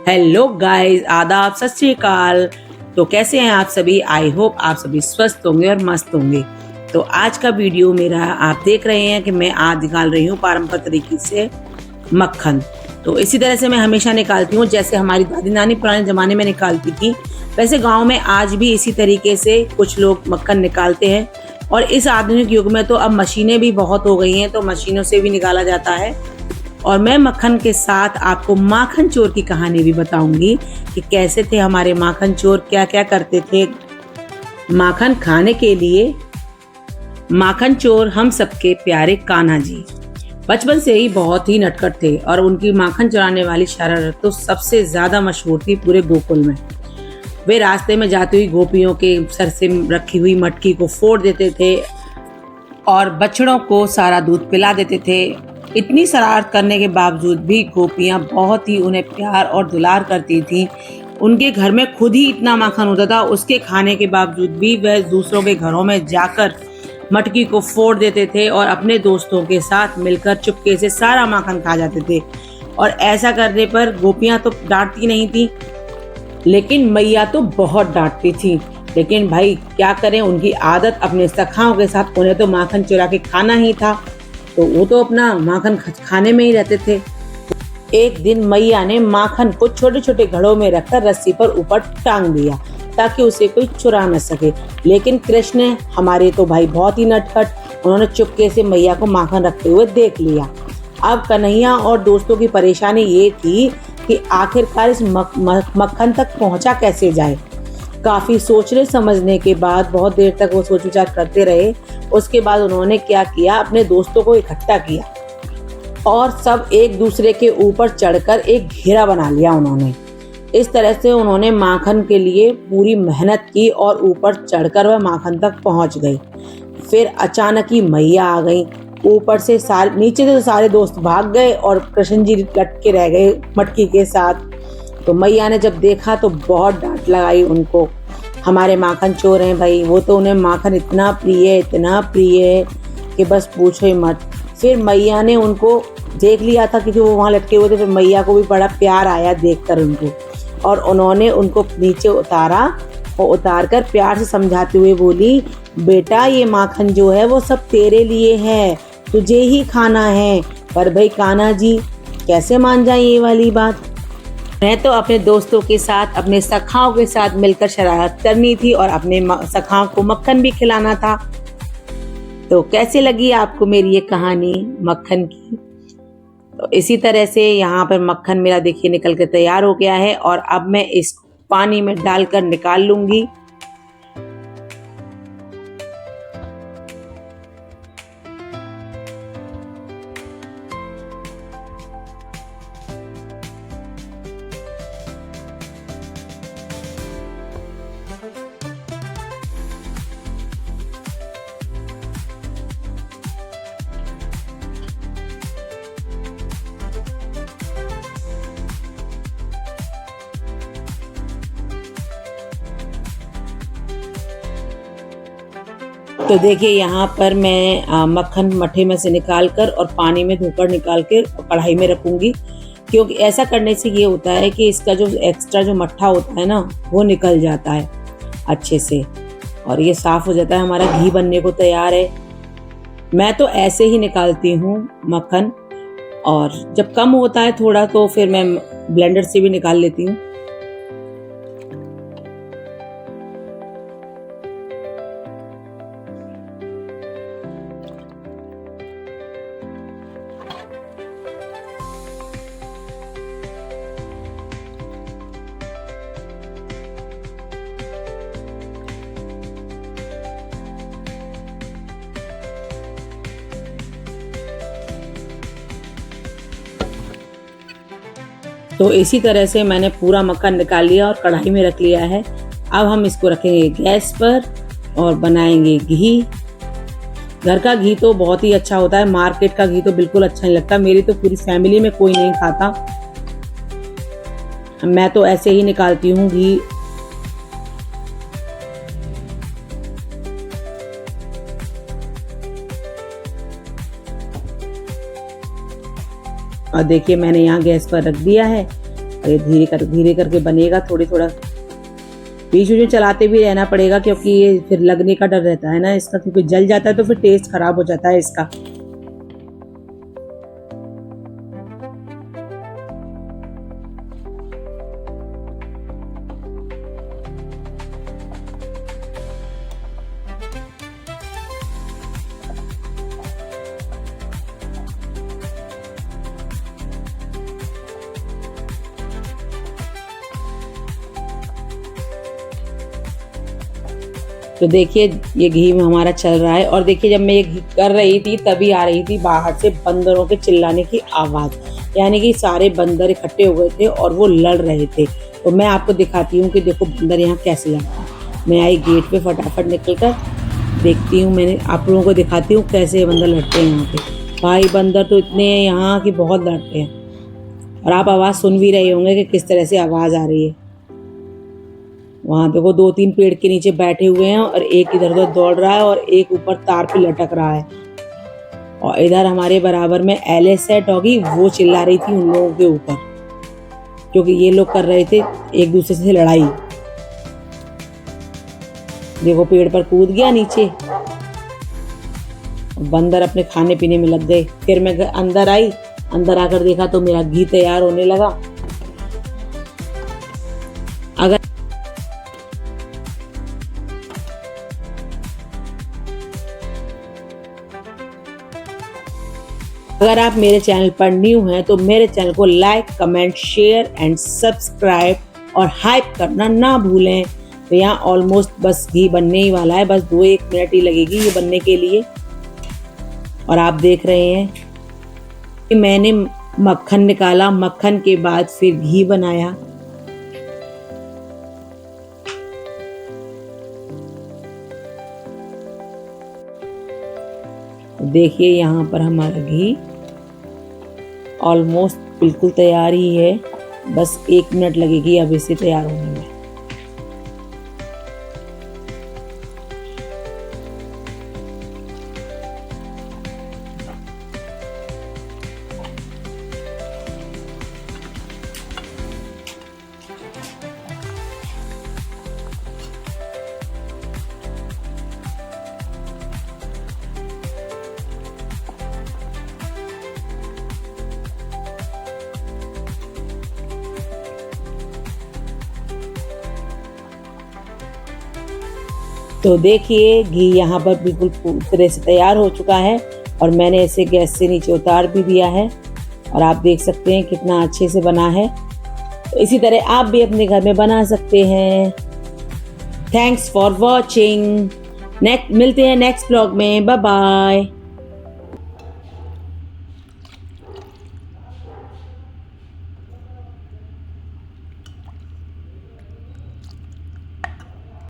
Hello guys, आदाब, सत श्री अकाल। तो कैसे हैं आप सभी? आई होप आप सभी स्वस्थ होंगे और मस्त होंगे। तो आज का वीडियो मेरा आप देख रहे हैं कि मैं आज निकाल रही हूँ पारंपरिक तरीके से मक्खन। तो इसी तरह से मैं हमेशा निकालती हूँ, जैसे हमारी दादी नानी पुराने ज़माने में निकालती थी। वैसे गाँव में आज भी इसी तरीके से कुछ लोग मक्खन निकालते हैं। और इस आधुनिक युग में तो अब मशीनें भी बहुत हो गई हैं, तो मशीनों से भी निकाला जाता है। और मैं मक्खन के साथ आपको माखन चोर की कहानी भी बताऊंगी कि कैसे थे हमारे माखन चोर, क्या क्या करते थे माखन खाने के लिए। माखन चोर हम सबके प्यारे कान्हा जी बचपन से ही बहुत ही नटखट थे और उनकी माखन चुराने वाली शरारत तो सबसे ज्यादा मशहूर थी पूरे गोकुल में। वे रास्ते में जाती हुई गोपियों के सर से रखी हुई मटकी को फोड़ देते थे और बछड़ों को सारा दूध पिला देते थे। इतनी शरारत करने के बावजूद भी गोपियां बहुत ही उन्हें प्यार और दुलार करती थीं। उनके घर में खुद ही इतना माखन होता था, उसके खाने के बावजूद भी वह दूसरों के घरों में जाकर मटकी को फोड़ देते थे और अपने दोस्तों के साथ मिलकर चुपके से सारा माखन खा जाते थे। और ऐसा करने पर गोपियां तो डांटती नहीं थी, लेकिन मैया तो बहुत डांटती थी। लेकिन भाई क्या करें, उनकी आदत अपने सखाओं के साथ, उन्हें तो माखन चुरा के खाना ही था, तो वो तो अपना माखन खाने में ही रहते थे। एक दिन मैया ने माखन को छोटे छोटे घड़ों में रखकर रस्सी पर ऊपर टांग दिया ताकि उसे कोई चुरा न सके। लेकिन कृष्ण हमारे तो भाई बहुत ही नटखट, उन्होंने चुपके से मैया को माखन रखते हुए देख लिया। अब कन्हैया और दोस्तों की परेशानी ये थी कि आखिरकार इस मक्खन तक पहुंचा कैसे जाए। काफी सोचने समझने के बाद बहुत देर तक वो सोच विचार करते रहे। उसके बाद उन्होंने क्या किया, अपने दोस्तों को इकट्ठा किया और सब एक दूसरे के ऊपर चढ़कर एक घेरा बना लिया उन्होंने। इस तरह से उन्होंने माखन के लिए पूरी मेहनत की और ऊपर चढ़कर वह माखन तक पहुंच गई। फिर अचानक ही मैया आ गई ऊपर से। नीचे से तो सारे दोस्त भाग गए और कृष्ण जी लटके रह गए मटकी के साथ। तो मैया ने जब देखा तो बहुत डांट लगाई उनको। हमारे माखन चोर हैं भाई, वो तो उन्हें माखन इतना प्रिय है कि बस पूछो ही मत। फिर मैया ने उनको देख लिया था क्योंकि वो वहाँ लटके हुए थे। फिर मैया को भी बड़ा प्यार आया देखकर उनको, और उन्होंने उनको नीचे उतारा और उतार कर प्यार से समझाते हुए बोली, बेटा ये माखन जो है वो सब तेरे लिए है, तुझे ही खाना है। पर भाई कान्हा जी कैसे मान जाए ये वाली बात। मैं तो अपने दोस्तों के साथ, अपने सखाओं के साथ मिलकर शरारत करनी थी और अपने सखाओं को मक्खन भी खिलाना था। तो कैसे लगी आपको मेरी ये कहानी मक्खन की? तो इसी तरह से यहाँ पर मक्खन मेरा देखिए निकल के तैयार हो गया है और अब मैं इस पानी में डालकर निकाल लूंगी। तो देखिए यहाँ पर मैं मक्खन मट्ठे में से निकाल कर और पानी में धोकर निकाल कर कढ़ाई में रखूंगी, क्योंकि ऐसा करने से ये होता है कि इसका जो एक्स्ट्रा जो मट्ठा होता है ना वो निकल जाता है अच्छे से और ये साफ हो जाता है। हमारा घी बनने को तैयार है। मैं तो ऐसे ही निकालती हूँ मक्खन, और जब कम होता है थोड़ा तो फिर मैं ब्लेंडर से भी निकाल लेती हूँ। तो इसी तरह से मैंने पूरा मक्खन निकाल लिया और कढ़ाई में रख लिया है। अब हम इसको रखेंगे गैस पर और बनाएंगे घी। घर का घी तो बहुत ही अच्छा होता है, मार्केट का घी तो बिल्कुल अच्छा नहीं लगता। मेरी तो पूरी फैमिली में कोई नहीं खाता, मैं तो ऐसे ही निकालती हूँ घी। और देखिए मैंने यहाँ गैस पर रख दिया है और ये धीरे करके बनेगा। थोड़ा बीच में चलाते भी रहना पड़ेगा, क्योंकि ये फिर लगने का डर रहता है ना इसका, क्योंकि जल जाता है तो फिर टेस्ट खराब हो जाता है इसका। तो देखिए ये घी में हमारा चल रहा है। और देखिए जब मैं ये घी कर रही थी तभी आ रही थी बाहर से बंदरों के चिल्लाने की आवाज़, यानी कि सारे बंदर इकट्ठे हो गए थे और वो लड़ रहे थे। तो मैं आपको दिखाती हूँ कि देखो बंदर यहाँ कैसे लड़ता है। मैं आई गेट पे फटाफट निकल कर देखती हूँ, मैंने आप लोगों को दिखाती हूँ कैसे बंदर लड़ते हैं यहाँ पे। भाई बंदर तो इतने हैं यहाँ कि बहुत लड़ते हैं। और आप आवाज़ सुन भी रहे होंगे कि किस तरह से आवाज़ आ रही है। वहाँ देखो 2-3 पेड़ के नीचे बैठे हुए हैं और एक इधर उधर दौड़ रहा है और एक ऊपर तार पे लटक रहा है। और इधर हमारे बराबर में एलिस है डॉगी, वो चिल्ला रही थी उन लोगों के ऊपर, क्योंकि ये लोग कर रहे थे एक दूसरे से लड़ाई। देखो पेड़ पर कूद गया नीचे, बंदर अपने खाने पीने में लग गए। फिर मैं अंदर आई, अंदर आकर देखा तो मेरा घी तैयार होने लगा। अगर आप मेरे चैनल पर न्यू हैं तो मेरे चैनल को like, comment, share and subscribe और हाइप करना ना भूलें। तो यहाँ ऑलमोस्ट बस घी बनने ही वाला है, बस 2-1 मिनट ही लगेगी ये बनने के लिए। और आप देख रहे हैं कि मैंने मक्खन निकाला, मक्खन के बाद फिर घी बनाया। देखिए यहाँ पर हमारा घी ऑलमोस्ट बिल्कुल तैयार ही है, बस 1 मिनट लगेगी अब इसे तैयार होने में। तो देखिए घी यहाँ पर बिल्कुल पूरी तरह से तैयार हो चुका है और मैंने इसे गैस से नीचे उतार भी दिया है और आप देख सकते हैं कितना अच्छे से बना है। तो इसी तरह आप भी अपने घर में बना सकते हैं। Thanks for watching. मिलते हैं नेक्स्ट ब्लॉग में। Bye bye.